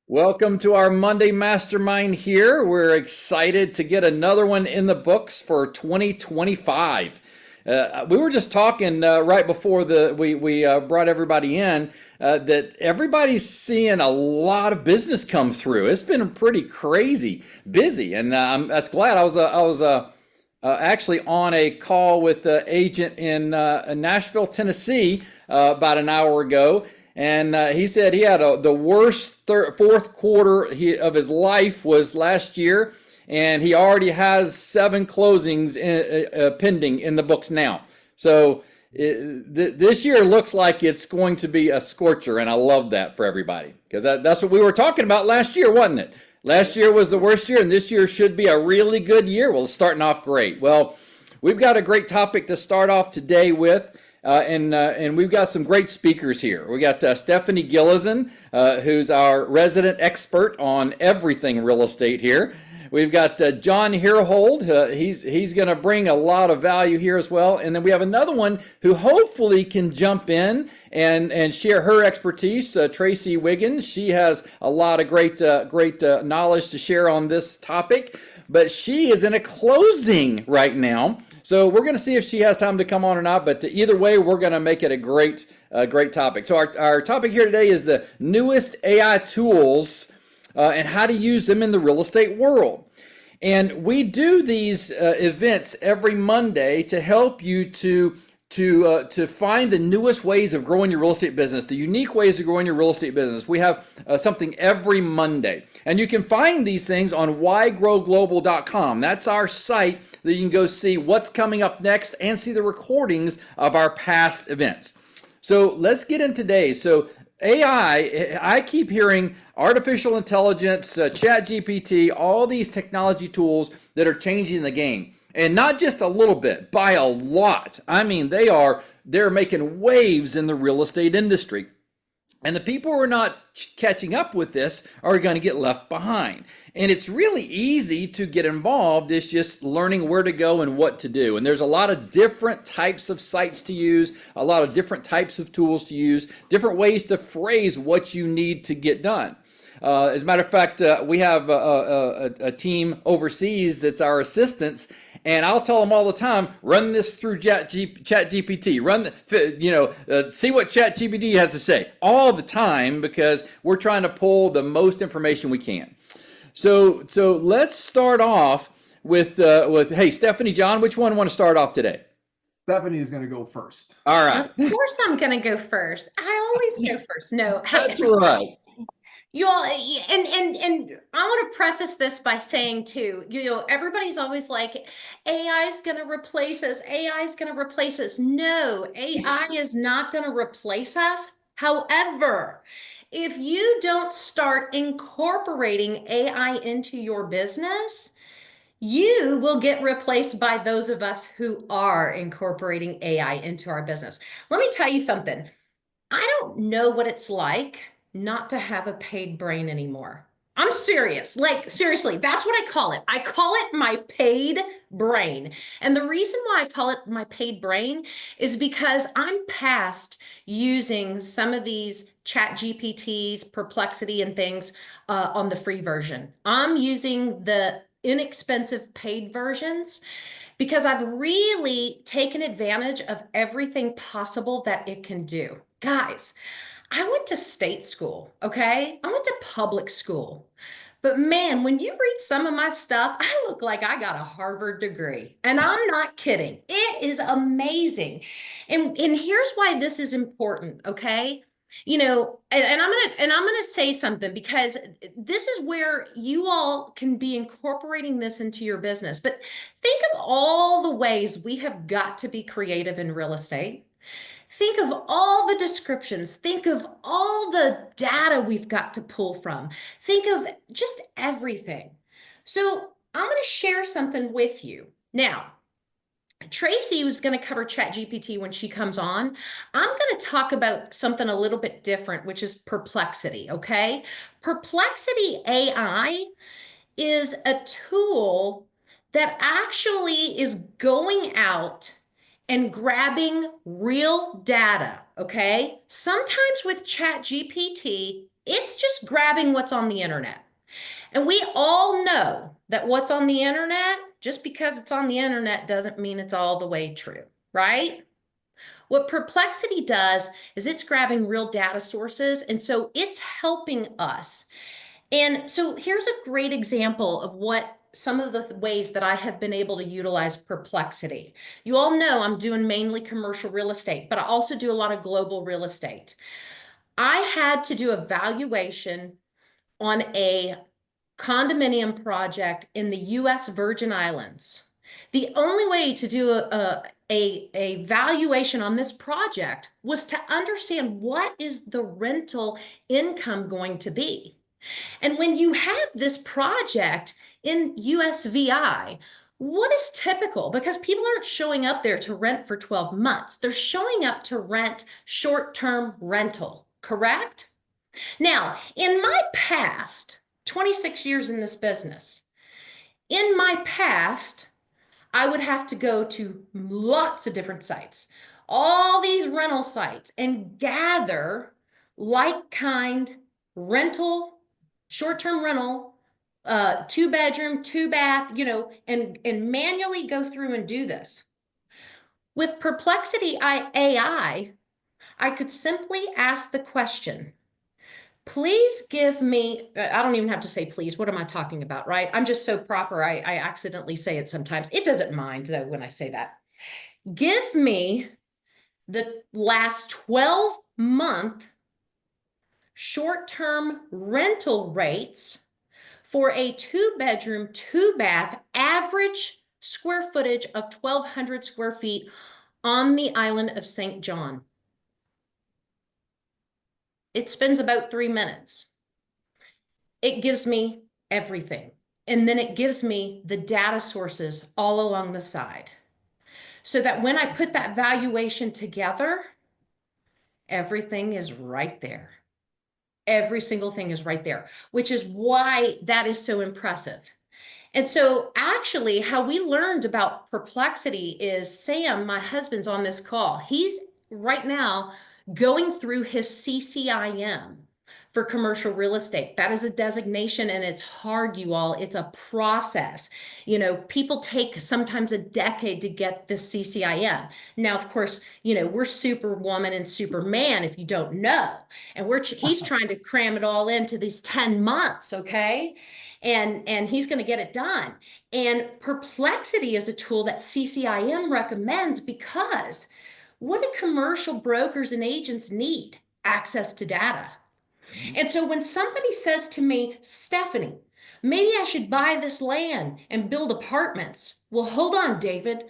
Welcome to our Monday Mastermind here. We're excited to get another one in the books for 2025. We were just talking right before we brought everybody in that everybody's seeing a lot of business come through. It's been pretty crazy, busy, and I'm that's glad I was actually on a call with the agent in Nashville, Tennessee, about an hour ago, and he said he had the worst fourth quarter of his life was last year, and he already has 7 closings pending in the books now. So this year looks like it's going to be a scorcher, and I love that for everybody because that's what we were talking about last year, wasn't it? Last year was the worst year, and this year should be a really good year. Well, it's starting off great. Well, we've got a great topic to start off today with. And we've got some great speakers here. We got Stephanie Gilezan, who's our resident expert on everything real estate here. We've got John Heerhold. He's going to bring a lot of value here as well. And then we have another one who hopefully can jump in and share her expertise, Tracy Wiggins. She has a lot of great knowledge to share on this topic, but she is in a closing right now. So we're going to see if she has time to come on or not, but either way, we're going to make it a great topic. So our topic here today is the newest AI tools and how to use them in the real estate world. And we do these events every Monday to help you to find the newest ways of growing your real estate business, the unique ways of growing your real estate business. We have something every Monday. And you can find these things on whygrowglobal.com. That's our site that you can go see what's coming up next and see the recordings of our past events. So let's get in today. So AI, I keep hearing artificial intelligence, chat GPT, all these technology tools that are changing the game. And not just a little bit, by a lot. I mean, they're making waves in the real estate industry. And the people who are not catching up with this are going to get left behind. And it's really easy to get involved. It's just learning where to go and what to do. And there's a lot of different types of sites to use, a lot of different types of tools to use, different ways to phrase what you need to get done. As a matter of fact, we have a team overseas that's our assistants, and I'll tell them all the time, run this through Chat GPT, see what Chat GPT has to say all the time because we're trying to pull the most information we can. So let's start off with hey, Stephanie, John, which one want to start off today? Stephanie is going to go first. All right. Of course I'm going to go first. I always go first. No, That's right. you all, and I want to preface this by saying too, everybody's always like, AI is going to replace us. AI is going to replace us. No, AI is not going to replace us. However, if you don't start incorporating AI into your business, you will get replaced by those of us who are incorporating AI into our business. Let me tell you something. I don't know what it's like not to have a paid brain anymore. I'm serious. Like, seriously, that's what I call it. I call it my paid brain. And the reason why I call it my paid brain is because I'm past using some of these chat GPTs, Perplexity, and things on the free version. I'm using the inexpensive paid versions because I've really taken advantage of everything possible that it can do. Guys, I went to state school, okay? I went to public school. But man, when you read some of my stuff, I look like I got a Harvard degree. And I'm not kidding. It is amazing. And here's why this is important, okay? And I'm gonna say something because this is where you all can be incorporating this into your business. But think of all the ways we have got to be creative in real estate. Think of all the descriptions. Think of all the data we've got to pull from. Think of just everything. So I'm going to share something with you. Now, Tracy was going to cover ChatGPT when she comes on. I'm going to talk about something a little bit different, which is Perplexity, okay? Perplexity AI is a tool that actually is going out and grabbing real data, okay? Sometimes with Chat GPT, it's just grabbing what's on the internet. And we all know that what's on the internet, just because it's on the internet doesn't mean it's all the way true, right? What Perplexity does is it's grabbing real data sources, and so it's helping us. And so here's a great example of what some of the ways that I have been able to utilize Perplexity. You all know I'm doing mainly commercial real estate, but I also do a lot of global real estate. I had to do a valuation on a condominium project in the US Virgin Islands. The only way to do a valuation on this project was to understand what is the rental income going to be. And when you have this project in USVI, what is typical? Because people aren't showing up there to rent for 12 months. They're showing up to rent short-term rental, correct? Now, in my past, 26 years in this business, in my past, I would have to go to lots of different sites, all these rental sites, and gather like-kind rental, short-term rental, 2-bedroom, 2-bath, and manually go through and do this. With Perplexity AI, I could simply ask the question, please give me, I don't even have to say please, what am I talking about, right? I'm just so proper, I accidentally say it sometimes. It doesn't mind though when I say that. Give me the last 12-month short-term rental rates for a 2-bedroom, 2-bath, average square footage of 1,200 square feet on the island of St. John. It spends about 3 minutes. It gives me everything. And then it gives me the data sources all along the side. So that when I put that valuation together, everything is right there. Every single thing is right there, which is why that is so impressive. And so actually how we learned about Perplexity is Sam, my husband's on this call. He's right now going through his CCIM for commercial real estate. That is a designation and it's hard, you all. It's a process. People take sometimes a decade to get this CCIM. Now, of course, we're superwoman and superman if you don't know. And he's trying to cram it all into these 10 months, okay? And he's going to get it done. And Perplexity is a tool that CCIM recommends because what do commercial brokers and agents need? Access to data. And so when somebody says to me, Stephanie, maybe I should buy this land and build apartments. Well, hold on, David.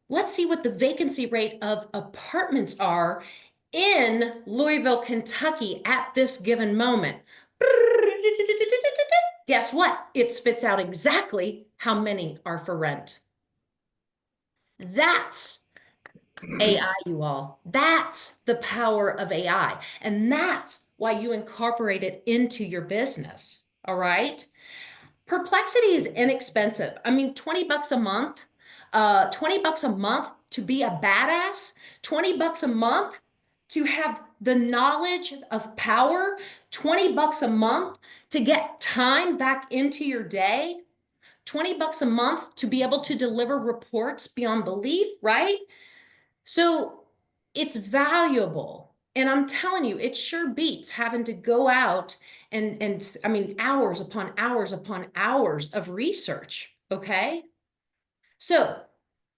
Let's see what the vacancy rate of apartments are in Louisville, Kentucky at this given moment. Guess what? It spits out exactly how many are for rent. That's AI, you all. That's the power of AI. And that's why you incorporate it into your business. All right. Perplexity is inexpensive. I mean, 20 bucks a month, 20 bucks a month to be a badass, 20 bucks a month to have the knowledge of power, 20 bucks a month to get time back into your day, 20 bucks a month to be able to deliver reports beyond belief, right? So it's valuable. And I'm telling you, it sure beats having to go out and I mean, hours upon hours upon hours of research, okay? So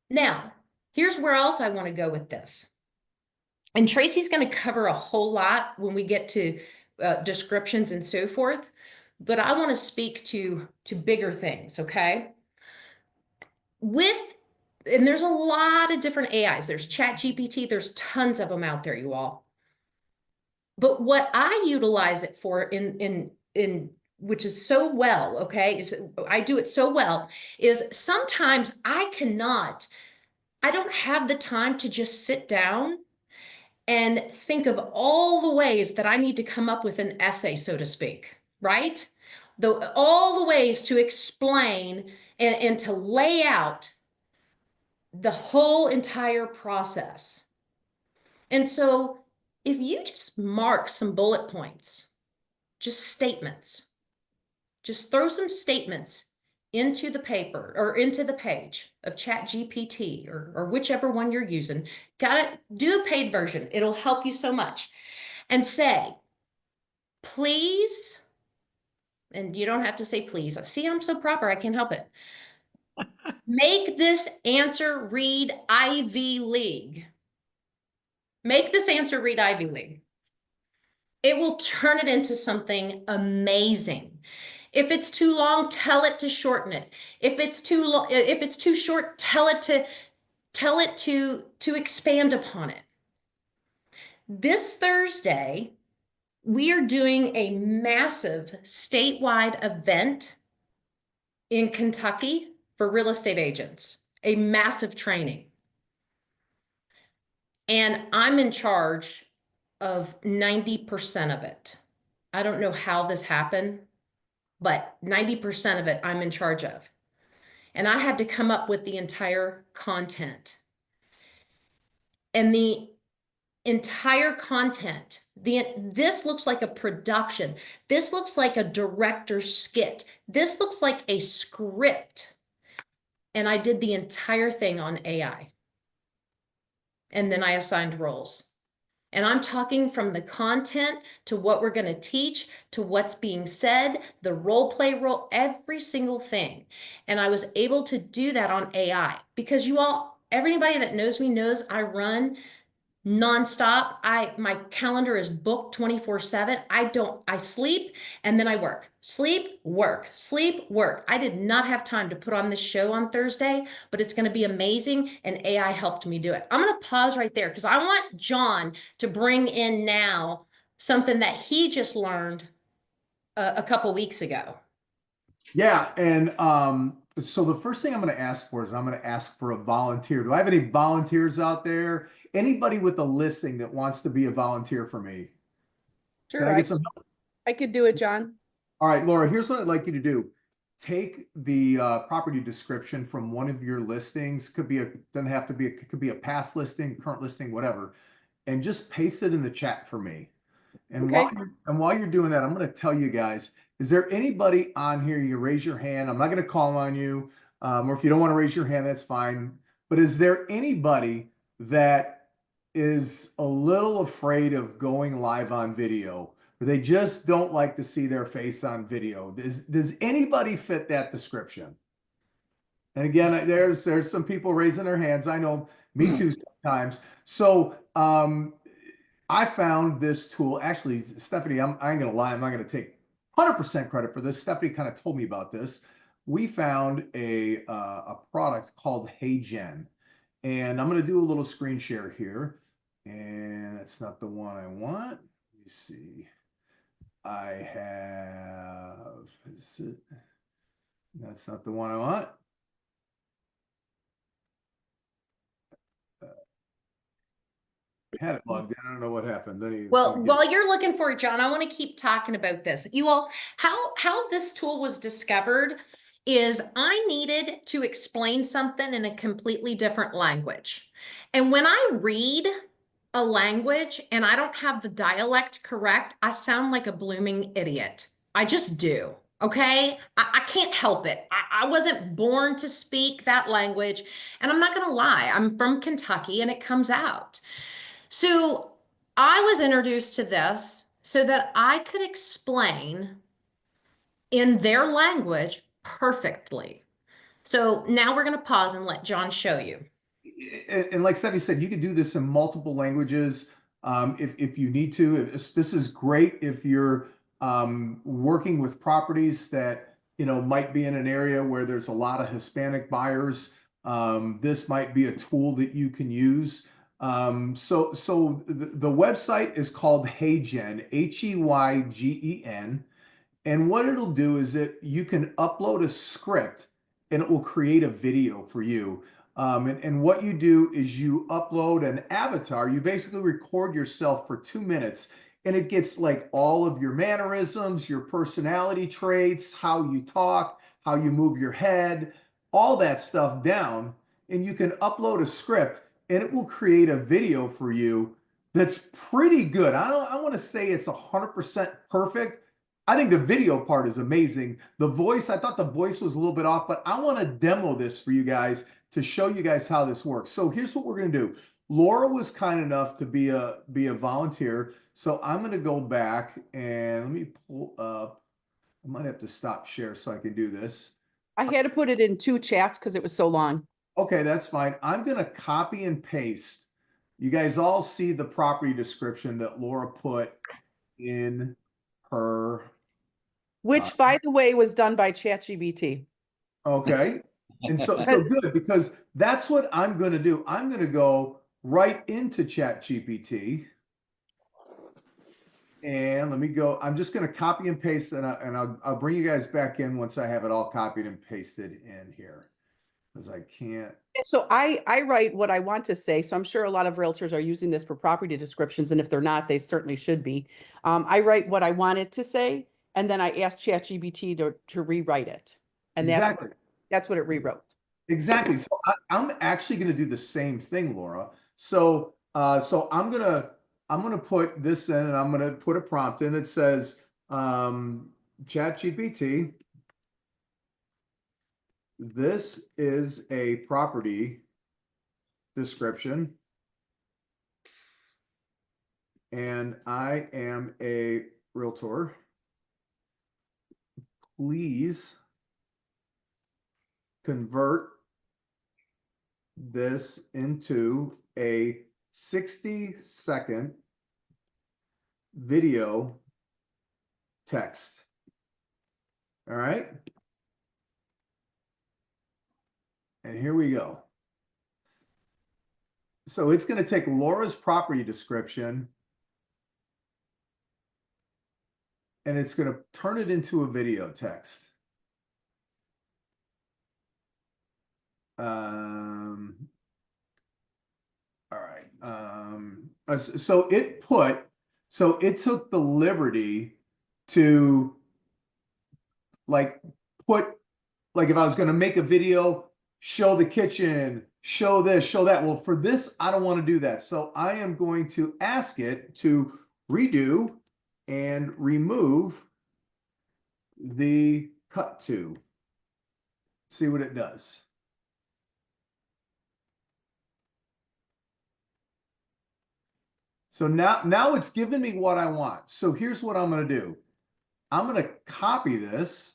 now, here's where else I want to go with this. And Tracy's going to cover a whole lot when we get to descriptions and so forth, but I want to speak to bigger things, okay? And there's a lot of different AIs. There's ChatGPT, there's tons of them out there, you all. But what I utilize it for in which is so well, okay, I do it so well, is sometimes I don't have the time to just sit down and think of all the ways that I need to come up with an essay, so to speak, right? All the ways to explain and to lay out the whole entire process. And so if you just mark some bullet points, just statements, just throw some statements into the paper or into the page of ChatGPT or whichever one you're using. Gotta do a paid version. It'll help you so much. And say, please, and you don't have to say please. See, I'm so proper, I can't help it. Make this answer read Ivy League. Make this answer read Ivy League. It will turn it into something amazing. If it's too long, tell it to shorten it. If it's too long, if it's too short, tell it to expand upon it. This Thursday, we are doing a massive statewide event in Kentucky for real estate agents, a massive training. And I'm in charge of 90% of it. I don't know how this happened, but 90% of it I'm in charge of. And I had to come up with the entire content. And the entire content, this looks like a production. This looks like a director's skit. This looks like a script. And I did the entire thing on AI. And then I assigned roles. And I'm talking from the content to what we're going to teach, to what's being said, the role play role, every single thing. And I was able to do that on AI because you all, everybody that knows me knows I run nonstop. My calendar is booked 24/7. I sleep and then I work. Sleep, work, sleep, work. I did not have time to put on this show on Thursday, but it's going to be amazing. And AI helped me do it. I'm going to pause right there because I want John to bring in now something that he just learned a couple weeks ago. Yeah, and so the first thing I'm going to ask for is I'm going to ask for a volunteer. Do I have any volunteers out there? Anybody with a listing that wants to be a volunteer for me? Sure, Can I get some help? I could do it, John. All right, Laura, here's what I'd like you to do. Take the property description from one of your listings. Doesn't have to be, it could be a past listing, current listing, whatever, and just paste it in the chat for me. And Okay. while you're doing that, I'm going to tell you guys, is there anybody on here? You raise your hand. I'm not going to call on you. Or if you don't want to raise your hand, that's fine. But is there anybody that is a little afraid of going live on video? Or they just don't like to see their face on video? Does anybody fit that description? And again, there's some people raising their hands. I know, me too sometimes. So I found this tool. Actually, Stephanie, I ain't gonna lie, I'm not gonna take 100% credit for this. Stephanie kind of told me about this. We found a product called HeyGen, and I'm gonna do a little screen share here. And that's not the one I want. Let me see. I have, is it? That's not the one I want. Had it logged in. I don't know what happened. Well, while you're looking for it, John, I want to keep talking about this. You all, how this tool was discovered is I needed to explain something in a completely different language. And when I read a language and I don't have the dialect correct, I sound like a blooming idiot. I just do. Okay. I can't help it. I wasn't born to speak that language. And I'm not going to lie. I'm from Kentucky and it comes out. So I was introduced to this so that I could explain in their language perfectly. So now we're going to pause and let John show you. And like Stephanie said, you can do this in multiple languages if you need to. This is great if you're working with properties that might be in an area where there's a lot of Hispanic buyers. This might be a tool that you can use. So the website is called HeyGen, HeyGen. And what it'll do is that you can upload a script and it will create a video for you. And what you do is you upload an avatar. You basically record yourself for 2 minutes and it gets like all of your mannerisms, your personality traits, how you talk, how you move your head, all that stuff down. and you can upload a script and it will create a video for you that's pretty good. I want to say it's 100% perfect. I think the video part is amazing. The voice, I thought the voice was a little bit off, but I want to demo this for you guys to show you guys how this works. So here's what we're going to do. Laura was kind enough to be a volunteer. So I'm going to go back and let me pull up. I might have to stop share so I can do this. I had to put it in 2 chats because it was so long. Okay, that's fine. I'm going to copy and paste. You guys all see the property description that Laura put in her. Which, by the way, was done by ChatGPT. Okay. And so good, because that's what I'm going to do. I'm going to go right into ChatGPT. And let me go. I'm just going to copy and paste, and I'll bring you guys back in once I have it all copied and pasted in here, because I can't. So I write what I want to say. So I'm sure a lot of realtors are using this for property descriptions, and if they're not, they certainly should be. I write what I want it to say, and then I ask ChatGPT to rewrite it, and Exactly. that's what it rewrote. Exactly. So I'm actually going to do the same thing, Laura. So I'm gonna put this in, and I'm gonna put a prompt in. It says, ChatGPT, this is a property description, and I am a realtor. Please convert this into a 60-second video text. All right. And here we go. So it's going to take Laura's property description and it's going to turn it into a video text. All right. So it took the liberty to put, if I was going to make a video, show the kitchen, show this, show that. Well, for this, I don't want to do that. So I am going to ask it to redo and remove the cut to. See what it does. So now it's giving me what I want. So here's what I'm going to do. I'm going to copy this.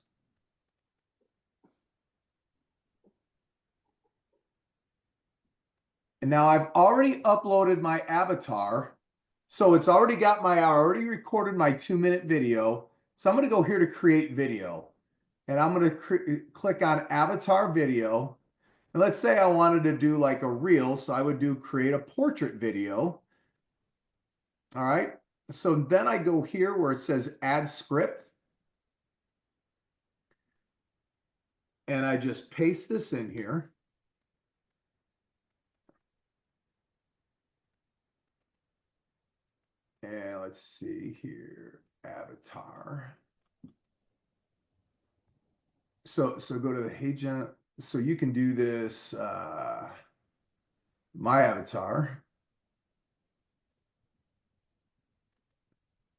And now I've already uploaded my avatar. So it's already got I already recorded my 2-minute video. So I'm going to go here to create video. And I'm going to click on avatar video. And let's say I wanted to do like a reel. So I would do create a portrait video. All right. So then I go here where it says add script. And I just paste this in here. And let's see here, avatar. So go to the Hey John. So you can do this, my avatar.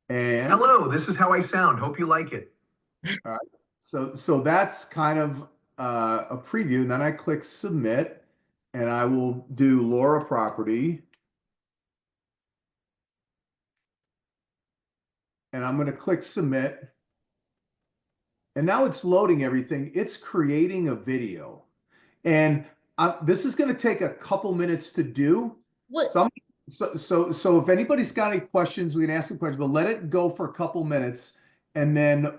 And hello, this is how I sound. Hope you like it. All right. So that's kind of a preview. And then I click submit, and I will do Laura property. And I'm going to click submit. And now it's loading everything. It's creating a video. And this is going to take a couple minutes to do. What? So if anybody's got any questions, we can ask some questions, but let it go for a couple minutes. And then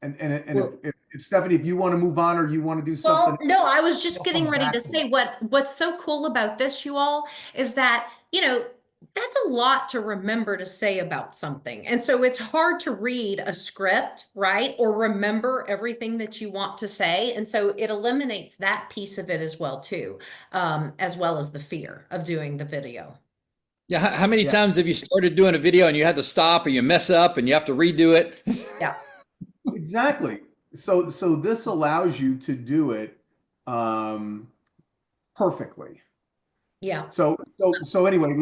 if Stephanie, if you want to move on or you want to do something. Well, no, I was just getting ready to say what's so cool about this, you all, is that, that's a lot to remember to say about something. And so it's hard to read a script, right? Or remember everything that you want to say. And so it eliminates that piece of it as well, too, as well as the fear of doing the video. Yeah. How many times have you started doing a video and you had to stop or you mess up and you have to redo it? Yeah. Exactly. So this allows you to do it perfectly. Yeah. So anyway,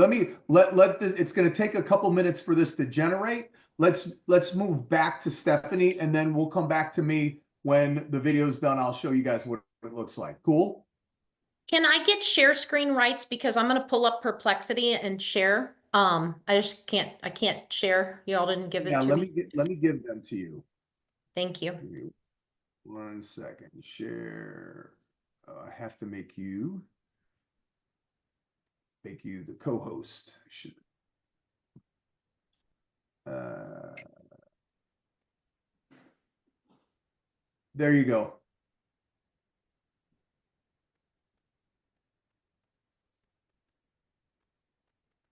let this, it's going to take a couple minutes for this to generate. Let's move back to Stephanie, and then we'll come back to me when the video's done. I'll show you guys what it looks like. Cool? Can I get share screen rights? Because I'm gonna pull up Perplexity and share. I just can't, I can't share. Y'all didn't give it Yeah, to me. let me give them to you. Thank you. Give me 1 second. Share. I have to make you the co-host. Should there you go.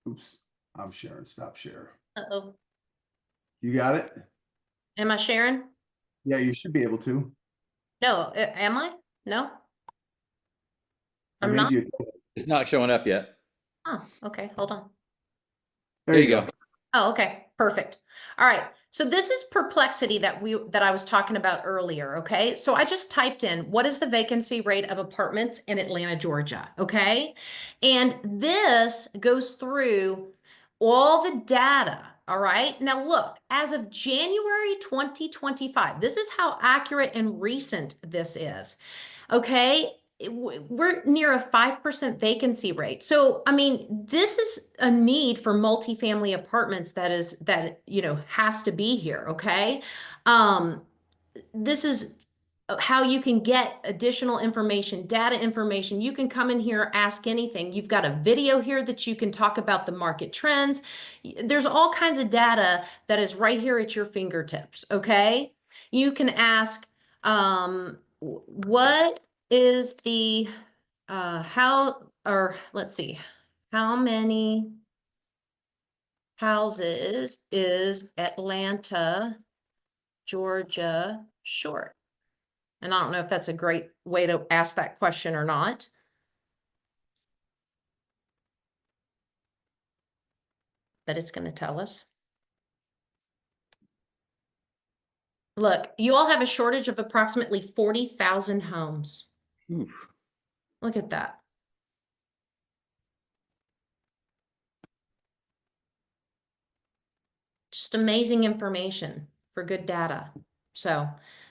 Oops, I'm sharing. Stop share. Uh-oh. You got it? Am I sharing? Yeah, you should be able to. No, am I? No? I I'm made not? you. It's not showing up yet. Oh, okay, hold on. There you go. Oh, okay, perfect. All right. So this is Perplexity that I was talking about earlier, okay? So I just typed in what is the vacancy rate of apartments in Atlanta, Georgia, okay? And this goes through all the data, all right? Now look, as of January 2025, this is how accurate and recent this is. Okay, we're near a 5% vacancy rate. So, I mean, this is a need for multifamily apartments that has to be here, okay? This is how you can get additional information, data information. You can come in here, ask anything. You've got a video here that you can talk about the market trends. There's all kinds of data that is right here at your fingertips, okay? You can ask, what is the let's see, how many houses is Atlanta, Georgia short? And I don't know if that's a great way to ask that question or not. But it's going to tell us. Look, you all have a shortage of approximately 40,000 homes. Oof. Look at that. Just amazing information for good data. So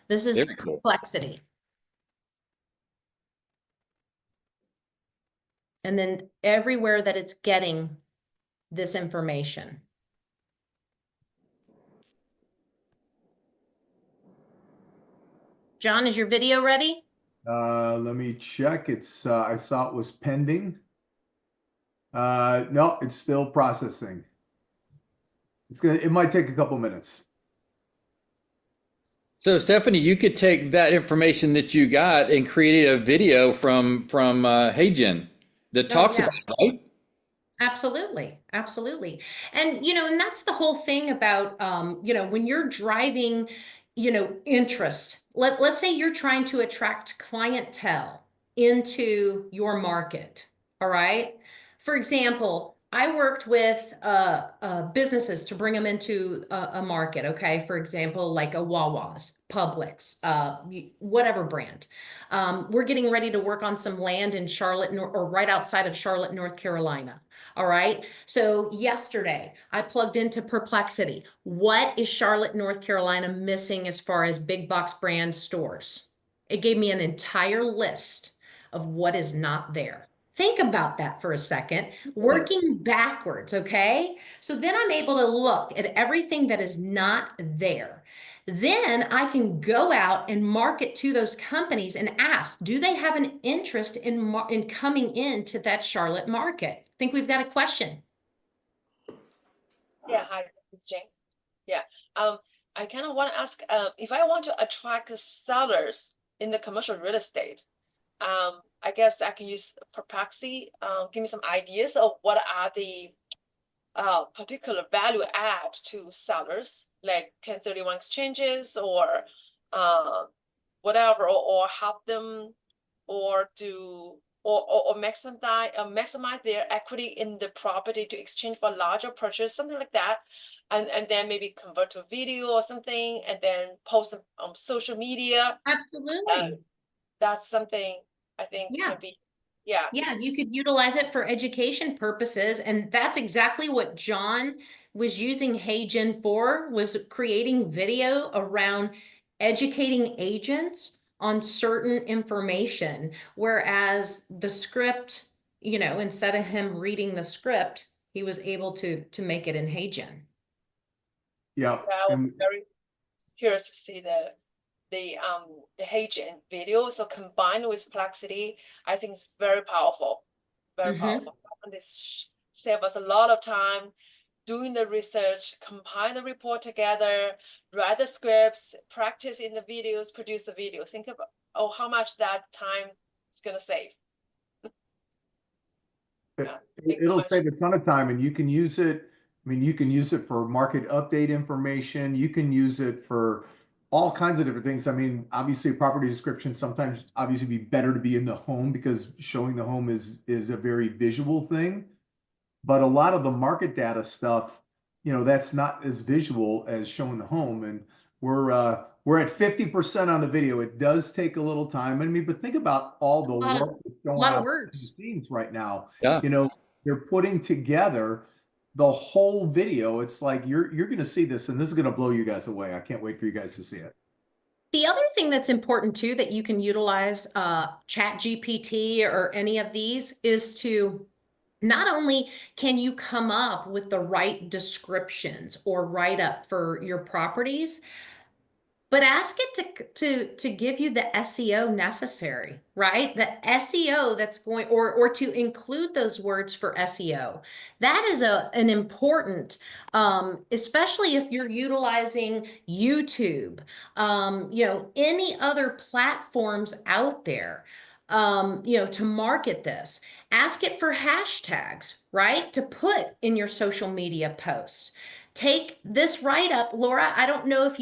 this is Very cool. Perplexity. And then everywhere that it's getting this information. John, is your video ready? Let me check. It's I saw it was pending. No, it's still processing. It might take a couple minutes. So Stephanie, you could take that information that you got and create a video from HeyGen that talks about it, right? Absolutely. Absolutely. And, and that's the whole thing about, when you're driving, interest, let's say you're trying to attract clientele into your market. All right. For example, I worked with businesses to bring them into a market. Okay. For example, like a Wawa's, Publix, whatever brand. We're getting ready to work on some land in Charlotte or right outside of Charlotte, North Carolina. All right. So yesterday I plugged into Perplexity. What is Charlotte, North Carolina missing as far as big box brand stores? It gave me an entire list of what is not there. Think about that for a second, working backwards, okay? So then I'm able to look at everything that is not there. Then I can go out and market to those companies and ask, do they have an interest in coming into that Charlotte market? I think we've got a question. Yeah, hi, it's Jane. Yeah, I kind of want to ask, if I want to attract sellers in the commercial real estate, I guess I can use Perplexity. Give me some ideas of what are the particular value add to sellers, like 1031 exchanges or whatever, or help them, or do or maximize their equity in the property to exchange for larger purchase, something like that, and then maybe convert to video or something, and then post them on social media. Absolutely. That's something I think Yeah. can be Yeah. Yeah, you could utilize it for education purposes, and that's exactly what John was using HeyGen for, was creating video around educating agents on certain information. Whereas the script, instead of him reading the script, he was able to make it in HeyGen. Yeah. Yeah, I was And very curious to see the HeyGen video. So combined with Plexity, I think it's very powerful, very powerful. And this save us a lot of time doing the research, compile the report together, write the scripts, practice in the videos, produce the video. Think about how much that time is gonna save. Yeah, it'll save a ton of time, and you can use it. I mean, you can use it for market update information. You can use it for all kinds of different things. I mean, obviously, property description sometimes obviously be better to be in the home because showing the home is a very visual thing. But a lot of the market data stuff, that's not as visual as showing the home. And we're at 50% on the video. It does take a little time. I mean, but think about all the work that's going lot of on behind the words. scenes right now. Yeah. They're putting together the whole video. It's like you're going to see this, and this is going to blow you guys away. I can't wait for you guys to see it. The other thing that's important too that you can utilize ChatGPT or any of these is to not only can you come up with the right descriptions or write up for your properties, but ask it to give you the SEO necessary, right? The SEO that's going, or to include those words for SEO. That is an important, especially if you're utilizing YouTube, any other platforms out there, to market this. Ask it for hashtags, right? To put in your social media posts. Take this write-up, Laura. I don't know if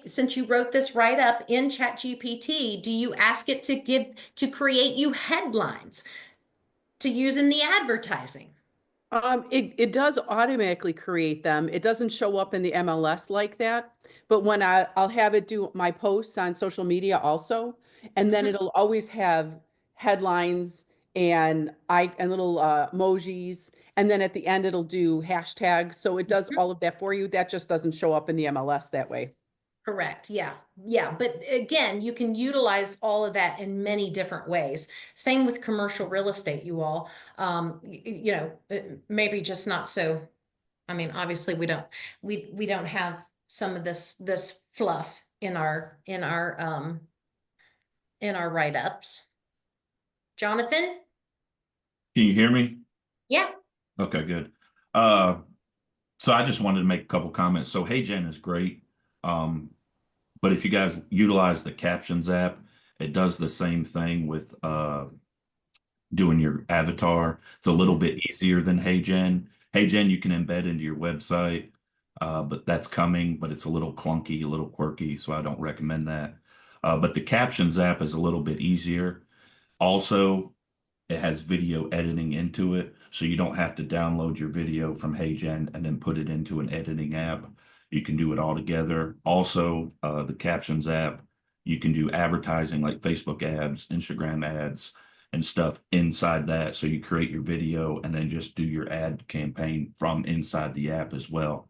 since you wrote this write-up in ChatGPT, do you ask it to create you headlines to use in the advertising? It does automatically create them. It doesn't show up in the MLS like that, but when I'll have it do my posts on social media also, and then it'll always have headlines and little emojis, and then at the end it'll do hashtags. So it does all of that for you. That just doesn't show up in the MLS that way. Correct. Yeah. Yeah. But again, you can utilize all of that in many different ways. Same with commercial real estate, you all. Maybe just not so. I mean, obviously we don't have some of this fluff in our write-ups. Jonathan? Can you hear me? Yeah. Okay, good. So I just wanted to make a couple comments. So HeyGen is great. But if you guys utilize the Captions app, it does the same thing with doing your avatar. It's a little bit easier than HeyGen. HeyGen you can embed into your website, but that's coming, but it's a little clunky, a little quirky, so I don't recommend that. But the Captions app is a little bit easier. Also, it has video editing into it, so you don't have to download your video from HeyGen and then put it into an editing app. You can do it all together. Also, the Captions app, you can do advertising like Facebook ads, Instagram ads, and stuff inside that. So you create your video and then just do your ad campaign from inside the app as well.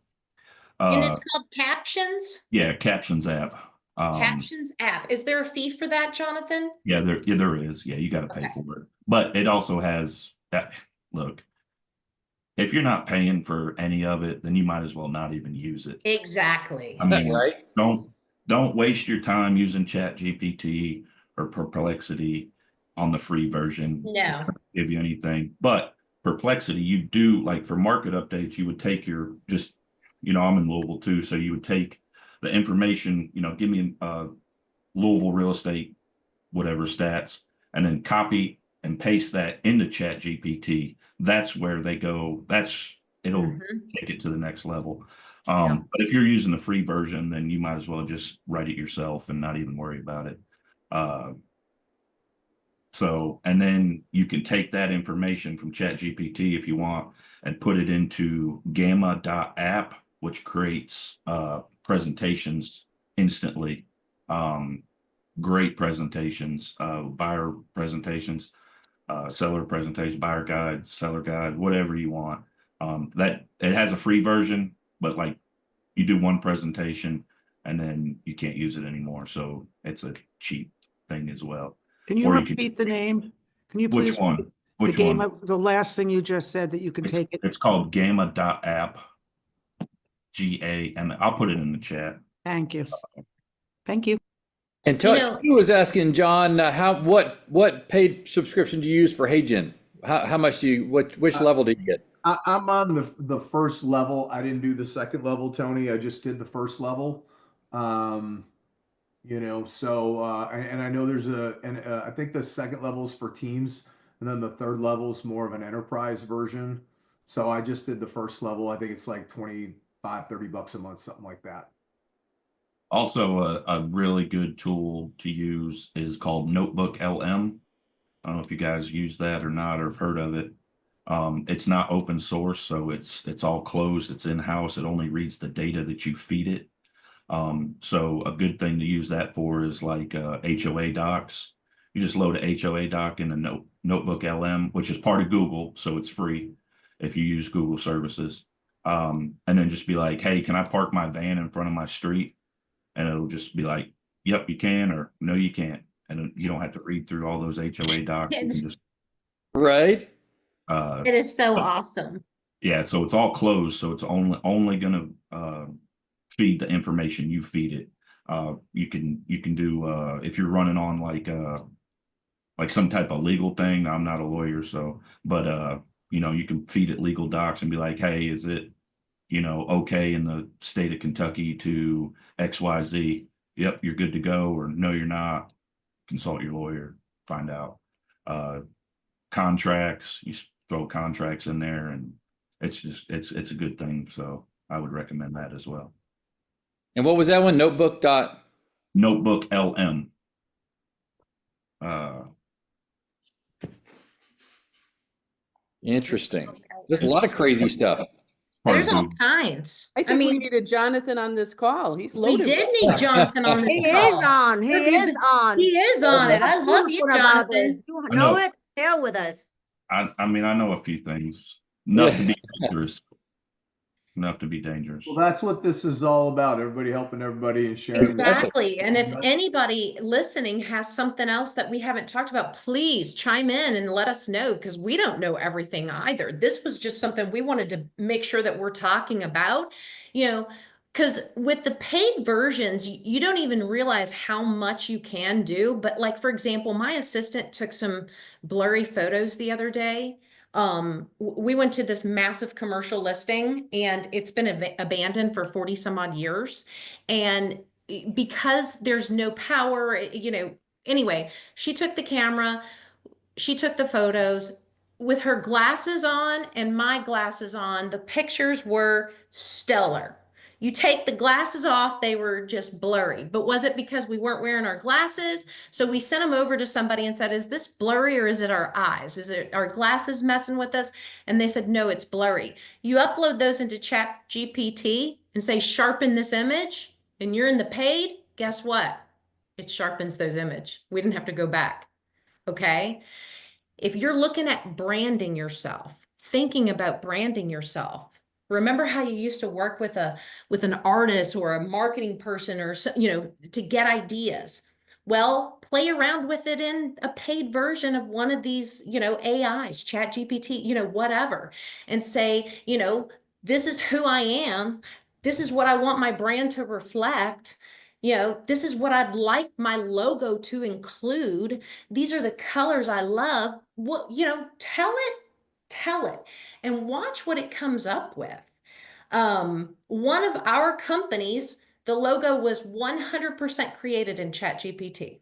And it's called Captions? Yeah, Captions app. Captions app. Is there a fee for that, Jonathan? Yeah, there is. Yeah, you got to pay for it. But it also has that. Look, if you're not paying for any of it, then you might as well not even use it. Exactly. I mean, Right. don't waste your time using ChatGPT or Perplexity on the free version. No. It doesn't give you anything. But Perplexity, you do, like for market updates, you would take your I'm in Louisville too, so you would take the information, give me Louisville real estate, whatever stats, and then copy and paste that into ChatGPT. That's where they go. It'll take it to the next level. But if you're using the free version, then you might as well just write it yourself and not even worry about it. And then you can take that information from ChatGPT if you want and put it into gamma.app, which creates presentations instantly. Great presentations, buyer presentations. seller presentation, buyer guide, seller guide, whatever you want. That it has a free version, but like you do one presentation and then you can't use it anymore. So it's a cheap thing as well. Can you Or you could- repeat the name? Can you Which please? one? The Which game one? of the last thing you just said that you can take it. It's called Gamma.app. GAM. I'll put it in the chat. Thank you. Thank you. And You know- Tony was asking John, what paid subscription do you use for HeyGen? How much do you which level do you get? I'm on the first level. I didn't do the second level, Tony. I just did the first level. You know, so and I know there's I think the second level is for teams, and then the third level is more of an enterprise version. So I just did the first level. I think it's like 25, 30 bucks a month, something like that. Also, a really good tool to use is called Notebook LM. I don't know if you guys use that or not, or have heard of it. It's not open source, so it's all closed. It's in-house. It only reads the data that you feed it. So a good thing to use that for is like HOA docs. You just load a HOA doc in the Notebook LM, which is part of Google, so it's free if you use Google services. And then just be like, hey, can I park my van in front of my street? And it'll just be like, yep, you can, or no, you can't. And you don't have to read through all those HOA docs. You can just, Right. It is so awesome. yeah, so it's all closed. So it's only going to feed the information you feed it. You can do if you're running on like some type of legal thing. I'm not a lawyer, so but you know, you can feed it legal docs and be like, hey, is it, you know, okay in the state of Kentucky to XYZ? Yep, you're good to go, or no, you're not. Consult your lawyer, find out. Contracts, you throw contracts in there, and it's just it's a good thing. So I would recommend that as well. And what was that one? Notebook. Notebook LM. Interesting. There's a lot of crazy stuff. There's all kinds. I think we needed Jonathan on this call. He's We loaded. did need Jonathan on this He call. is on. He is on. He is on it. I love you, About this. Jonathan. You I know know. it? Share with us. I mean, I know a few things. Enough to be dangerous. Enough to be dangerous. Well, that's what this is all about. Everybody helping everybody and sharing. Exactly. And if anybody listening has something else that we haven't talked about, please chime in and let us know, because we don't know everything either. This was just something we wanted to make sure that we're talking about, you know, because with the paid versions, you don't even realize how much you can do. But like, for example, my assistant took some blurry photos the other day. We went to this massive commercial listing, and it's been abandoned for 40 some odd years. And because there's no power, you know, anyway, she took the camera, she took the photos with her glasses on and my glasses on. The pictures were stellar. You take the glasses off, they were just blurry. But was it because we weren't wearing our glasses? So we sent them over to somebody and said, is this blurry or is it our eyes? Is it our glasses messing with us? And they said, no, it's blurry. You upload those into Chat GPT and say, sharpen this image, and you're in the paid, guess what? It sharpens those image. We didn't have to go back, okay? If you're looking at branding yourself, thinking about branding yourself, remember how you used to work with an artist or a marketing person, or, you know, to get ideas. Well, play around with it in a paid version of one of these, you know, AIs, Chat GPT, you know, whatever, and say, you know, this is who I am. This is what I want my brand to reflect. You know, this is what I'd like my logo to include. These are the colors I love. What, you know, tell it, and watch what it comes up with. One of our companies, the logo was 100% created in ChatGPT.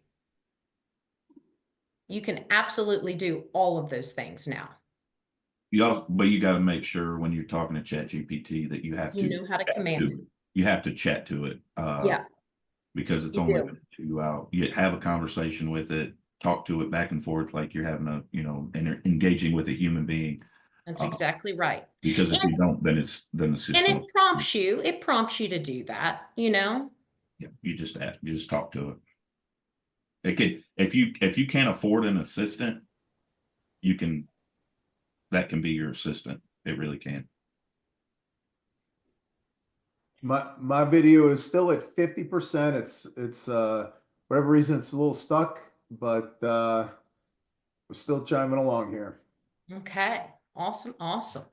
You can absolutely do all of those things now. But you got to make sure when you're talking to ChatGPT that you have You to know how to command it. You have to chat to it. Yeah. Because it's You only do. going to chew you out. You have a conversation with it, talk to it back and forth like you're having a, you know, engaging with a human being. That's exactly right. Because if you don't, then it's just And it prompts you to do that, you know? yeah, you just talk to it. It could, if you can't afford an assistant, that can be your assistant. It really can. My video is still at 50%. It's whatever reason it's a little stuck, but we're still chiming along here. Okay. Awesome. Awesome.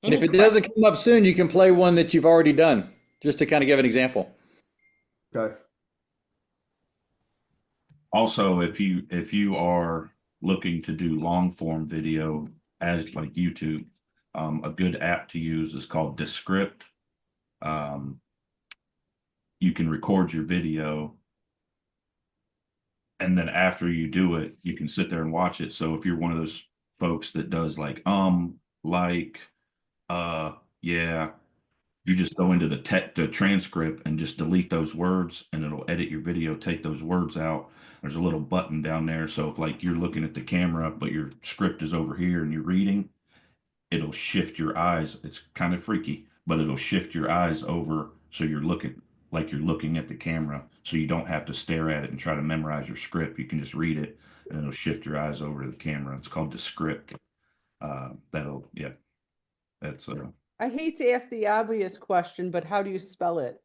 And if Any it doesn't questions? come up soon, you can play one that you've already done, just to kind of give an example. Okay. Also, if you are looking to do long form video as like YouTube, a good app to use is called Descript. You can record your video, and then after you do it, you can sit there and watch it. So if you're one of those folks that does like, yeah, you just go into the transcript and just delete those words, and it'll edit your video, take those words out. There's a little button down there. So if like you're looking at the camera, but your script is over here and you're reading, it'll shift your eyes. It's kind of freaky, but it'll shift your eyes over. So you're looking at the camera. So you don't have to stare at it and try to memorize your script. You can just read it and it'll shift your eyes over to the camera. It's called Descript. That's I hate to ask the obvious question, but how do you spell it?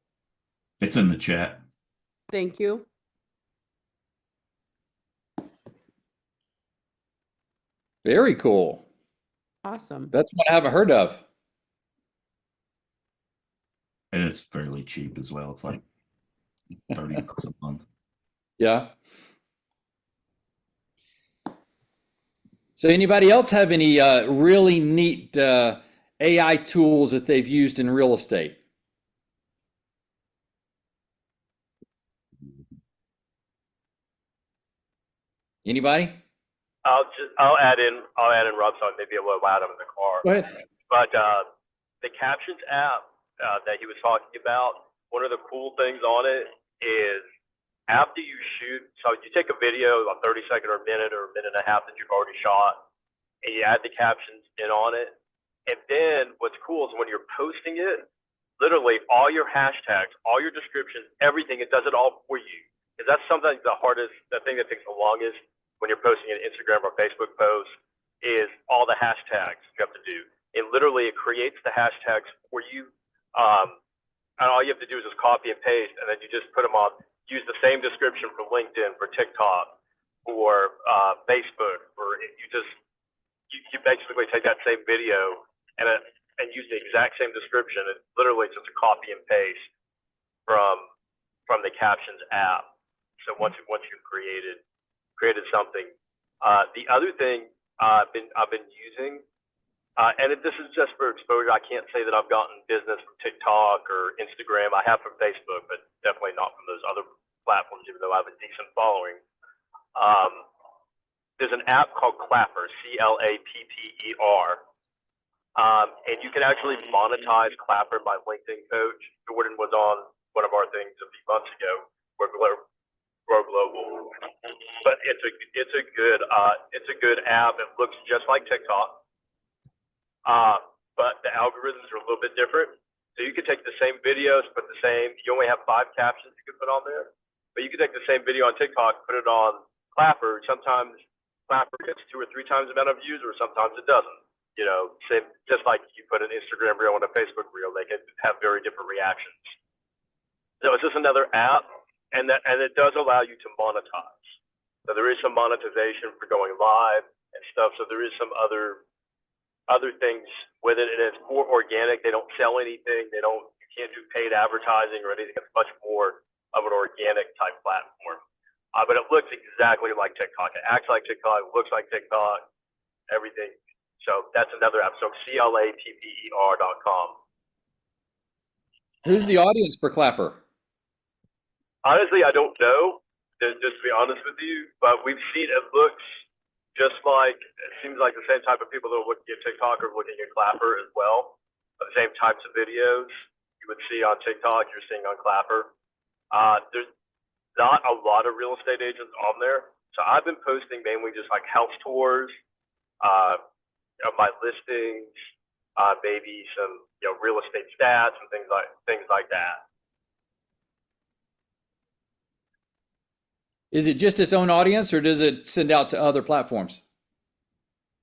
it's in the chat. Thank you. Very cool. Awesome. That's one I haven't heard of. And it's fairly cheap as well. It's like $30 a month. Yeah. So anybody else have any really neat AI tools that they've used in real estate? Anybody? I'll add in Rob, so maybe a little loud. I'm in the car. Go ahead. But the captions app that he was talking about, one of the cool things on it is after you shoot, so you take a video, a 30-second or a minute and a half that you've already shot, and you add the captions in on it. And then what's cool is when you're posting it, literally all your hashtags, all your descriptions, everything, it does it all for you. Because that's sometimes the thing that takes the longest when you're posting an Instagram or Facebook post is all the hashtags you have to do. It literally, it creates the hashtags for you. And all you have to do is just copy and paste, and then you just put them on, use the same description for LinkedIn, for TikTok, for Facebook, or you basically take that same video and use the exact same description. It's literally just a copy and paste from the captions app. So once you've created something, the other thing I've been using, and this is just for exposure. I can't say that I've gotten business from TikTok or Instagram. I have from Facebook, but definitely not from those other platforms, even though I have a decent following. There's an app called Clapper, Clapper. And you can actually monetize Clapper. My LinkedIn coach, Jordan, was on one of our things a few months ago. We're Grow Global. But it's a good app. It looks just like TikTok. But the algorithms are a little bit different. So you could take the same videos, you only have 5 captions you can put on there, but you could take the same video on TikTok, put it on Clapper. Sometimes Clapper gets 2 or 3 times the amount of views, or sometimes it doesn't. You know, same, just like you put an Instagram reel and a Facebook reel, they can have very different reactions. So it's just another app, and it does allow you to monetize. So there is some monetization for going live and stuff. So there is some other things with it, and it's more organic. They don't sell anything. You can't do paid advertising or anything. It's much more of an organic type platform. But it looks exactly like TikTok. It acts like TikTok. It looks like TikTok. Everything. So that's another app. So CLATPER.com. Who's the audience for Clapper? Honestly, I don't know. Just to be honest with you, but we've seen it looks just like, it seems like the same type of people that are looking at TikTok are looking at Clapper as well. The same types of videos you would see on TikTok, you're seeing on Clapper. There's not a lot of real estate agents on there. So I've been posting mainly just like house tours, my listings, maybe some real estate stats and things like that. Is it just its own audience, or does it send out to other platforms?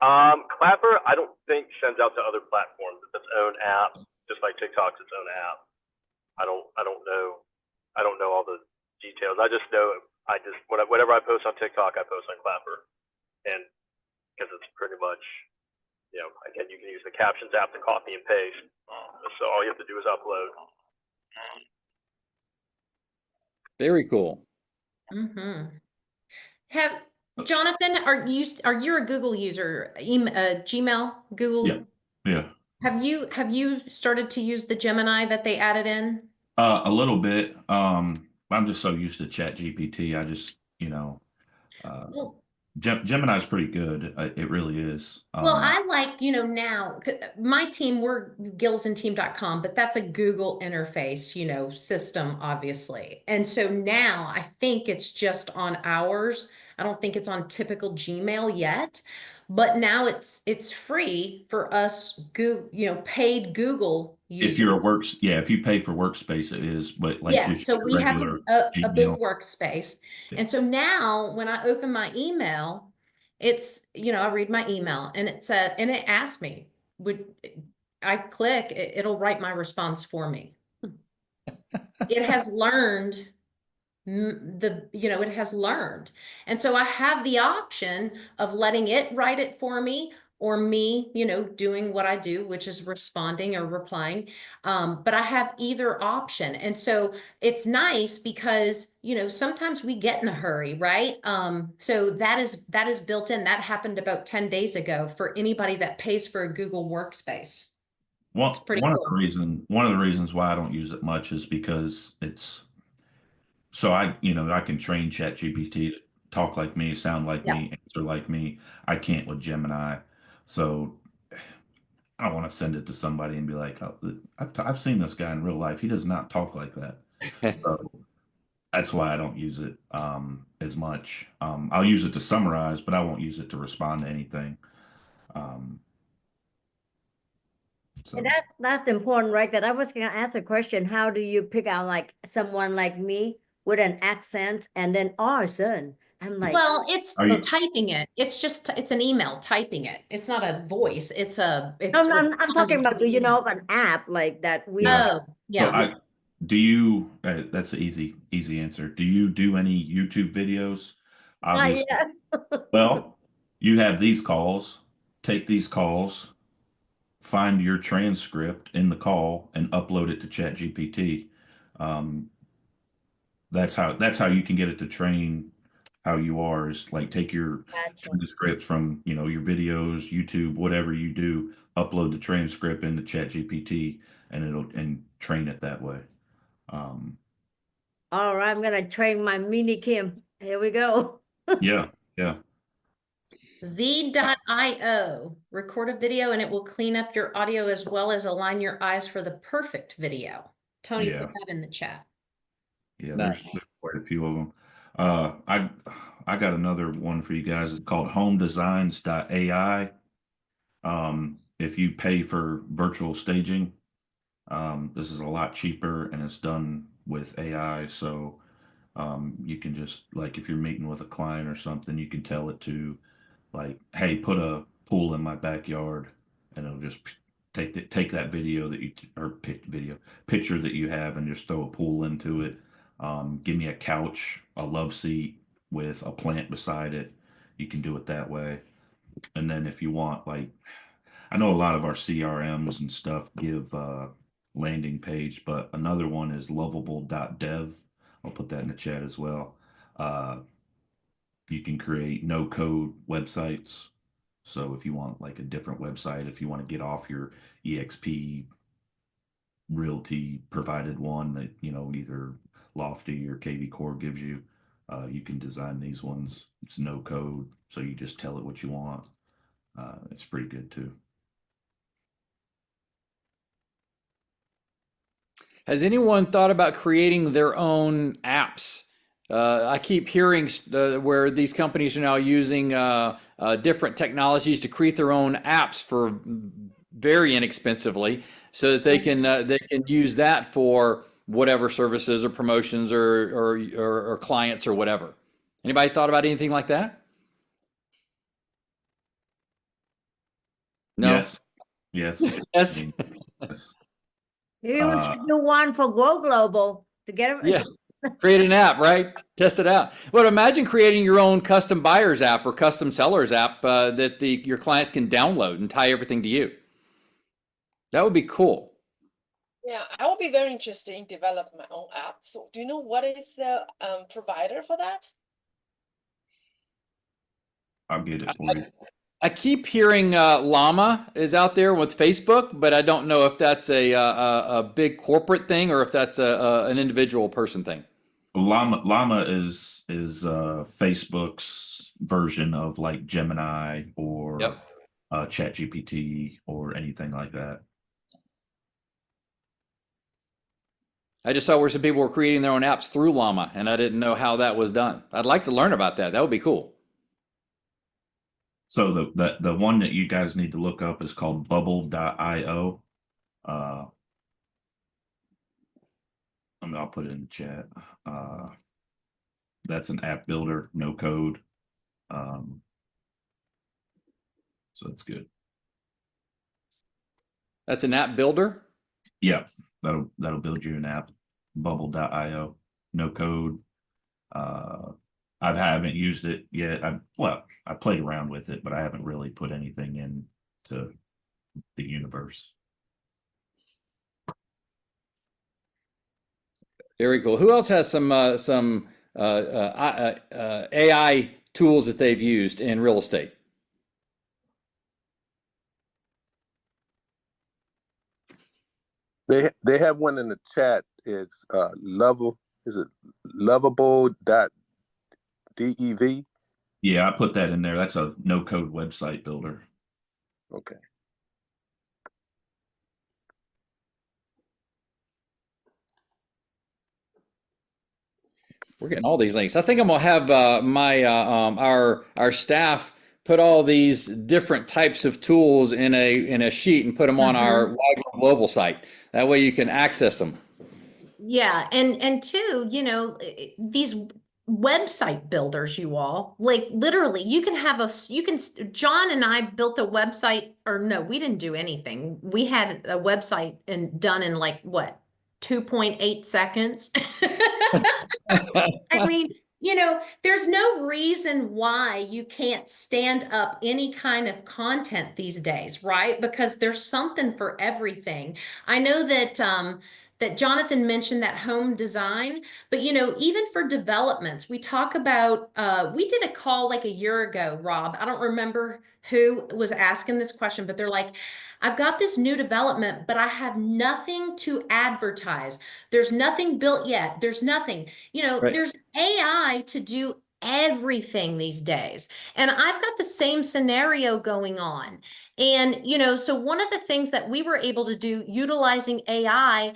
Clapper, I don't think sends out to other platforms. It's its own app, just like TikTok's its own app. I don't know all the details. I just know whatever I post on TikTok, I post on Clapper, and because it's pretty much, again, you can use the captions app to copy and paste. So all you have to do is upload. Very cool. Mm-hmm. Jonathan, are you a Google user? Gmail, Google? Yeah. Have you started to use the Gemini that they added in? A little bit. I'm just so used to Chat GPT. I just, Well, Gemini's pretty good. It really is. well, I like, now my team, we're gilezanteam.com, but that's a Google interface, system, obviously. And so now I think it's just on ours. I don't think it's on typical Gmail yet, but now it's free for us, paid Google users. if you pay for Workspace, it is, but like Yeah, just so your we have regular a big Gmail. workspace. Yeah. And so now when I open my email, it's, I read my email and it asks me, would I click, it'll write my response for me. It has learned it has learned. And so I have the option of letting it write it for me, or me, doing what I do, which is responding or replying. But I have either option. And so it's nice because, sometimes we get in a hurry, right? So that is built in. That happened about 10 days ago for anybody that pays for a Google Workspace. One It's pretty one cool. of the reasons why I don't use it much is because it's so I can train Chat GPT to talk like me, sound like Yeah. me, answer like me. I can't with Gemini. So I don't want to send it to somebody and be like, oh, I've seen this guy in real life. He does not talk like that. So that's why I don't use it as much. I'll use it to summarize, but I won't use it to respond to anything. So And that's important, right? That I was gonna ask a question. How do you pick out like someone like me with an accent and then son? I'm like, Well, it's Are you- typing it. It's an email typing it. It's not a voice. It's no, I'm talking about, do you know of an app like that we Oh, So yeah. do you, that's an easy answer. Do you do any YouTube videos? Obviously. yeah. Well, you have these calls, take these calls, find your transcript in the call and upload it to ChatGPT. That's how you can get it to train how you are, is like take your Gotcha. transcripts from, your videos, YouTube, whatever you do, upload the transcript into ChatGPT and it'll train it that way. All right, I'm gonna train my mini Kim. Here we go. Yeah. V.io, record a video and it will clean up your audio as well as align your eyes for the perfect video. Tony Yeah. put that in the chat. Yeah, Nice. there's quite a few of them. I got another one for you guys. It's called homedesigns.ai. If you pay for virtual staging, this is a lot cheaper and it's done with AI. So you can just, like, if you're meeting with a client or something, you can tell it to, like, hey, put a pool in my backyard, and it'll just take that video that picture that you have and just throw a pool into it. Give me a couch, a love seat with a plant beside it. You can do it that way. And then if you want, like, I know a lot of our CRMs and stuff give landing page, but another one is lovable.dev. I'll put that in the chat as well. You can create no code websites. So if you want like a different website, if you want to get off your EXP Realty provided one that, either Lofty or KV Core gives you, you can design these ones. It's no code. So you just tell it what you want. It's pretty good too. Has anyone thought about creating their own apps? I keep hearing where these companies are now using different technologies to create their own apps for very inexpensively, so that they can use that for whatever services or promotions or clients or whatever. Anybody thought about anything like that? No. Yes. Yes. Yes. I mean, You uh, should do one for Go Global to get it. Yeah. Create an app, right? Test it out. But imagine creating your own custom buyers app or custom sellers app that your clients can download and tie everything to you. That would be cool. Yeah, I will be very interested in developing my own app. So do you know what is the provider for that? I'll get it for you. I keep hearing Llama is out there with Facebook, but I don't know if that's a big corporate thing or if that's an individual person thing. Llama is Facebook's version of like Gemini or Yep. ChatGPT or anything like that. I just saw where some people were creating their own apps through Llama, and I didn't know how that was done. I'd like to learn about that. That would be cool. So the one that you guys need to look up is called bubble.io. I'll put it in the chat. That's an app builder, no code. So that's good. That's an app builder? Yeah, that'll build you an app. Bubble.io, no code. I haven't used it yet. I played around with it, but I haven't really put anything into the universe. Very cool. Who else has some AI tools that they've used in real estate? They have one in the chat. It's lovable.dev. Yeah, I put that in there. That's a no code website builder. Okay. We're getting all these links. I think I'm gonna have our staff put all these different types of tools in a sheet and put them on our Wide Global site. That way you can access them. Yeah, and two, these website builders, you all, like literally you can John and I built a website, or no, we didn't do anything. We had a website done in like what, 2.8 seconds. I mean, there's no reason why you can't stand up any kind of content these days, right? Because there's something for everything. I know that that Jonathan mentioned that home design, but even for developments, we talk about we did a call like a year ago, Rob. I don't remember who was asking this question, but they're like, I've got this new development, but I have nothing to advertise. There's nothing built yet. There's nothing. Right. There's AI to do everything these days. And I've got the same scenario going on. And, so one of the things that we were able to do utilizing AI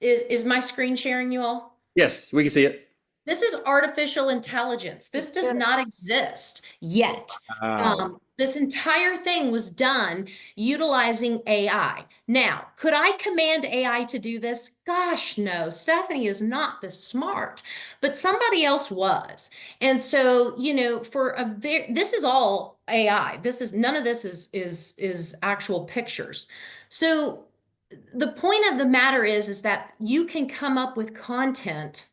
is my screen sharing, you all? Yes, we can see it. This is artificial intelligence. This does not exist yet. Wow. This entire thing was done utilizing AI. Now, could I command AI to do this? Gosh, no. Stephanie is not this smart, but somebody else was. And so, this is all AI. None of this is actual pictures. So the point of the matter is that you can come up with content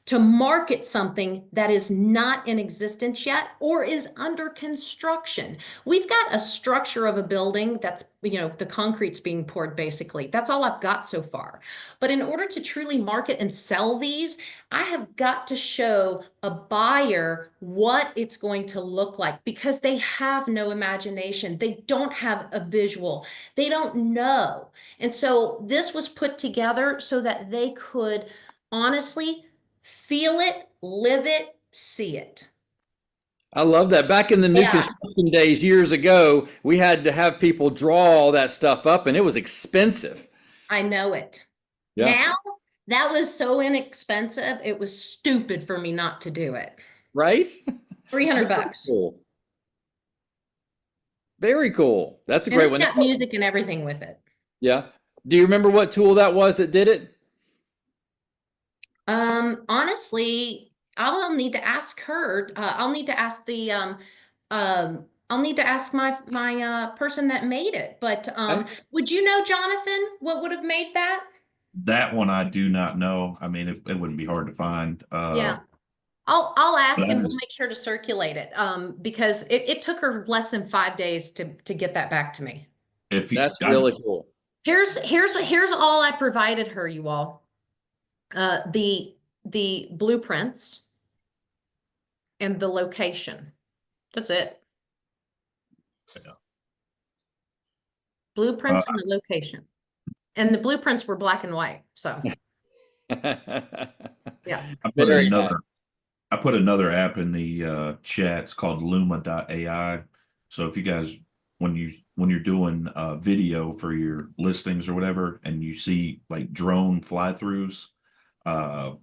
to market something that is not in existence yet or is under construction. We've got a structure of a building that's, the concrete's being poured basically. That's all I've got so far. But in order to truly market and sell these, I have got to show a buyer what it's going to look like because they have no imagination. They don't have a visual. They don't know. And so this was put together so that they could honestly feel it, live it, see it. I love that. Back in the new construction days years ago, we had to have people draw all that stuff up and it was expensive. I know it. Yeah. Now, that was so inexpensive, it was stupid for me not to do it. Right? $300. Cool. Very cool. That's a And great it's one. got music and everything with it. Yeah. Do you remember what tool that was that did it? Honestly, I'll need to ask her. I'll need to ask the I'll need to ask my person that made it. But would you know, Jonathan, what would have made that? That one I do not know. I mean, it wouldn't be hard to find. Yeah. I'll ask but and we'll make sure to circulate it. Because it took her less than 5 days to get that back to me. if you, That's really cool. Here's all I provided her, you all. The blueprints and the location. That's it. Yeah. Blueprints and the location. And the blueprints were black and white. So yeah. I put another app in the chat. It's called Luma.ai. So if you guys, when you're doing video for your listings or whatever, and you see like drone fly-throughs, all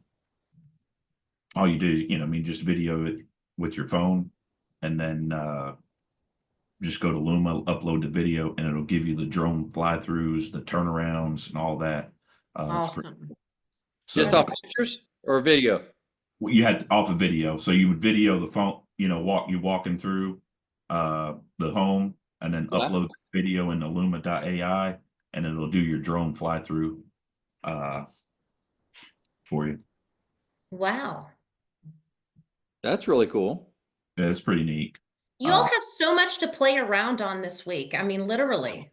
you do is, just video it with your phone, and then just go to Luma, upload the video, and it'll give you the drone fly-throughs, the turnarounds, and all that. It's pretty Awesome. cool. Just off pictures or video? You had off a video, so you would video the phone, walking through the home, and then upload the video into Luma.ai, and it'll do your drone fly-through for you. Wow. That's really cool. Yeah, it's pretty neat. You all have so much to play around on this week. I mean, literally.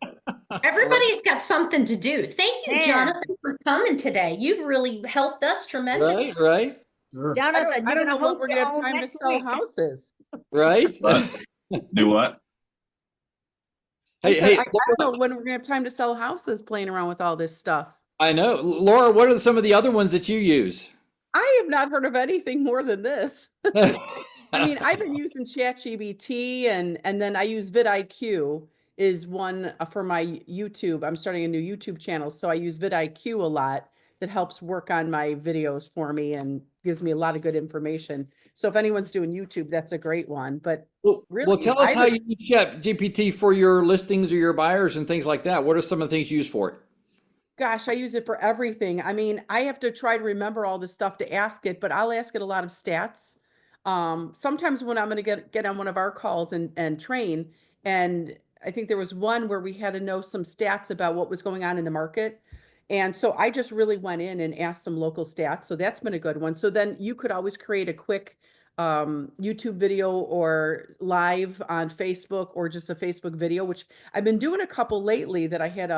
Everybody's got something to do. Thank you, Yeah. Jonathan, for coming today. You've really helped us tremendously. Right. Sure. Jonathan, I you're don't know gonna when host we're your gonna have own time to next sell week. houses. Right. Do what? I Hey, don't know when we're gonna have time to sell houses playing around with all this stuff. I know. Laura, what are some of the other ones that you use? I have not heard of anything more than this. I mean, I've been using ChatGPT and then I use vidIQ is one for my YouTube. I'm starting a new YouTube channel, so I use vidIQ a lot. That helps work on my videos for me and gives me a lot of good information. So if anyone's doing YouTube, that's a great one. But Well, really, tell us how you use ChatGPT for your listings or your buyers and things like that. What are some of the things you use for it? gosh, I use it for everything. I mean, I have to try to remember all this stuff to ask it, but I'll ask it a lot of stats. Sometimes when I'm going to get on one of our calls and train, and I think there was one where we had to know some stats about what was going on in the market. And so I just really went in and asked some local stats. So that's been a good one. So then you could always create a quick YouTube video or live on Facebook or just a Facebook video, which I've been doing a couple lately that I had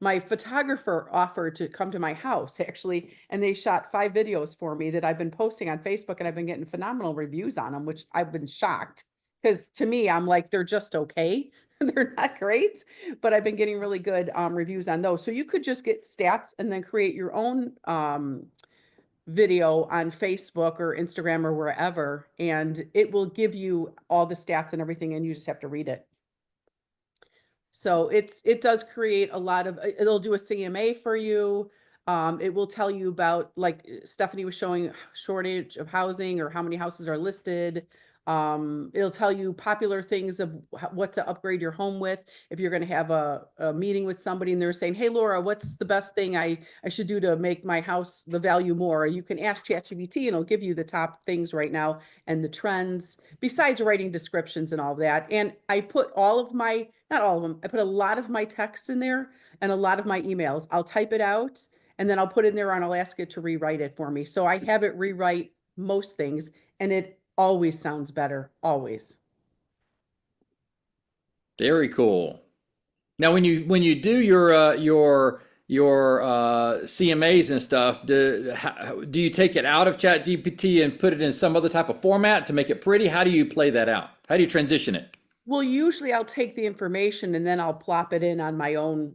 my photographer offered to come to my house actually, and they shot 5 videos for me that I've been posting on Facebook, and I've been getting phenomenal reviews on them, which I've been shocked because to me, I'm like, they're just okay. They're not great, but I've been getting really good reviews on those. So you could just get stats and then create your own video on Facebook or Instagram or wherever, and it will give you all the stats and everything, and you just have to read it. So it does create a lot of, it'll do a CMA for you. It will tell you about, like Stephanie was showing, shortage of housing or how many houses are listed. It'll tell you popular things of what to upgrade your home with. If you're going to have a meeting with somebody and they're saying, hey, Laura, what's the best thing I should do to make my house the value more? You can ask ChatGPT and it'll give you the top things right now and the trends, besides writing descriptions and all of that. And I put all of my, not all of them, I put a lot of my texts in there and a lot of my emails. I'll type it out and then I'll put in there and I'll ask it to rewrite it for me. So I have it rewrite most things, and it always sounds better, always. Very cool. Now, when you do your CMAs and stuff, do you take it out of ChatGPT and put it in some other type of format to make it pretty? How do you play that out? How do you transition it? Well, usually I'll take the information and then I'll plop it in on my own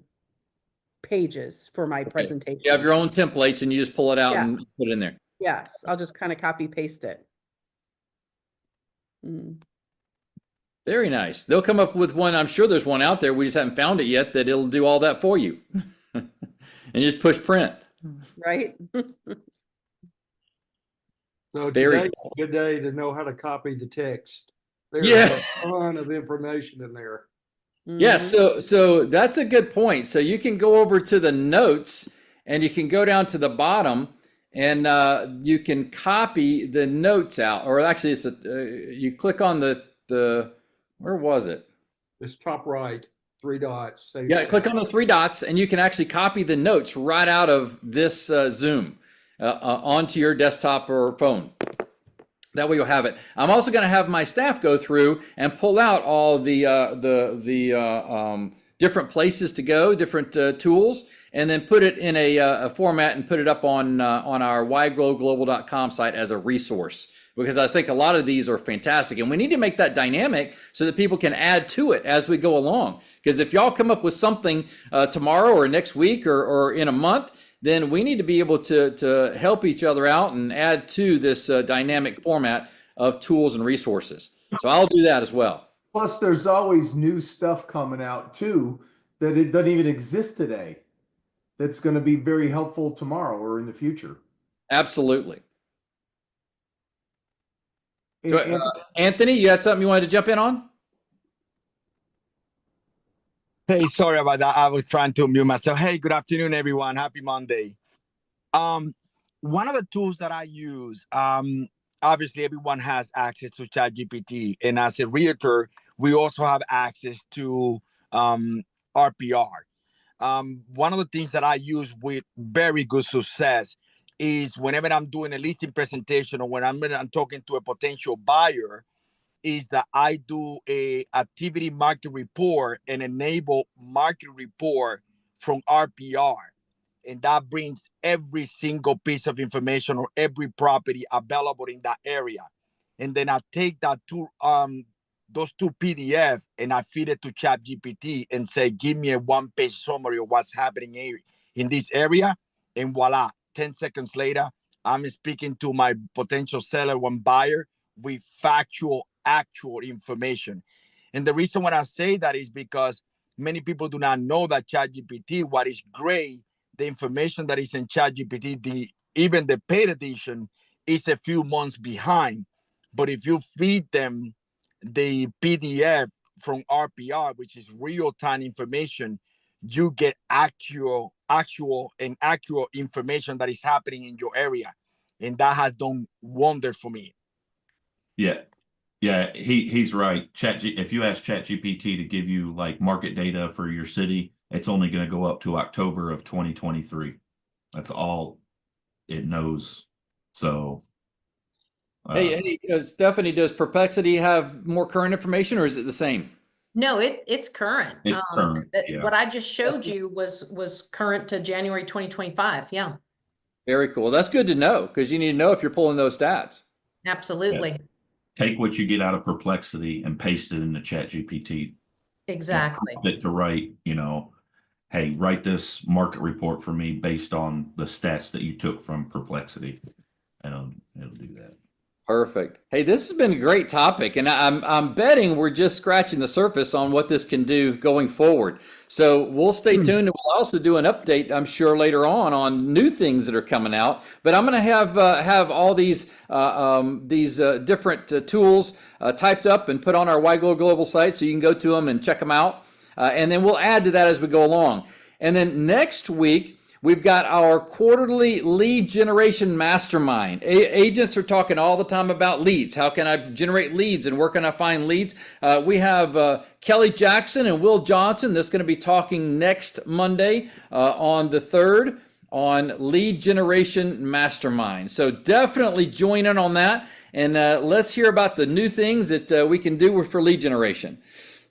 pages for my presentation. You have your own templates and you just pull it out and put it in there. Yes, I'll just kind of copy paste it. Very nice. They'll come up with one. I'm sure there's one out there. We just haven't found it yet that it'll do all that for you. And you just push print. Right. So Very today's a good day to know how to copy the text. There's Yeah. a ton of information in there. Yeah, so that's a good point. So you can go over to the notes and you can go down to the bottom and you can copy the notes out, or actually it's you click on the Where was it? It's top right, 3 dots. Save Yeah, as. click on the 3 dots and you can actually copy the notes right out of this Zoom onto your desktop or phone. That way you'll have it. I'm also going to have my staff go through and pull out all the different places to go, different tools, and then put it in a format and put it up on our ygrowglobal.com site as a resource. Because I think a lot of these are fantastic, and we need to make that dynamic so that people can add to it as we go along. Because if y'all come up with something tomorrow or next week or in a month, then we need to be able to help each other out and add to this dynamic format of tools and resources. So I'll do that as well. Plus, there's always new stuff coming out too that it doesn't even exist today. That's going to be very helpful tomorrow or in the future. Absolutely. So, Anthony, you had something you wanted to jump in on? Hey, sorry about that. I was trying to mute myself. Hey, good afternoon, everyone. Happy Monday. One of the tools that I use, obviously everyone has access to ChatGPT, and as a realtor, we also have access to RPR. One of the things that I use with very good success is whenever I'm doing a listing presentation or when I'm talking to a potential buyer, is that I do a activity market report and enable market report from RPR. And that brings every single piece of information or every property available in that area. And then I take that those 2 PDF and I feed it to ChatGPT and say, give me a 1-page summary of what's happening in this area. And voila, 10 seconds later, I'm speaking to my potential seller, one buyer, with factual, actual information. And the reason why I say that is because many people do not know that ChatGPT, what is great, the information that is in ChatGPT, even the paid edition is a few months behind. But if you feed them the PDF from RPR, which is real-time information, you get actual information that is happening in your area. And that has done wonders for me. Yeah, he's right. If you ask ChatGPT to give you like market data for your city, it's only going to go up to October of 2023. That's all it knows. So, Hey, Stephanie, does Perplexity have more current information, or is it the same? No, it's current. It's current, yeah. What I just showed you was current to January 2025. Yeah. Very cool. That's good to know, because you need to know if you're pulling those stats. Absolutely. Yeah. Take what you get out of Perplexity and paste it into ChatGPT. Exactly. Prompt it to write, hey, write this market report for me based on the stats that you took from Perplexity, and it'll do that. Perfect. Hey, this has been a great topic, and I'm betting we're just scratching the surface on what this can do going forward. So we'll stay tuned, and we'll also do an update, I'm sure, later on new things that are coming out. But I'm going to have all these different tools typed up and put on our YGlow Global site, so you can go to them and check them out. And then we'll add to that as we go along. And then next week, we've got our quarterly lead generation mastermind. Agents are talking all the time about leads. How can I generate leads and where can I find leads? We have Kelly Jackson and Will Johnson that's going to be talking next Monday on the 3rd on lead generation mastermind. So definitely join in on that, and let's hear about the new things that we can do for lead generation.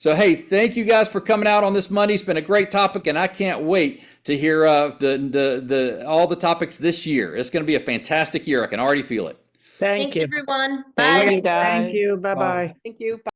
So, hey, thank you guys for coming out on this Monday. It's been a great topic, and I can't wait to hear all the topics this year. It's going to be a fantastic year. I can already feel it. Thank you. Everyone. Thank Bye. you, guys. Thank you. Bye-bye. Thank you. Bye.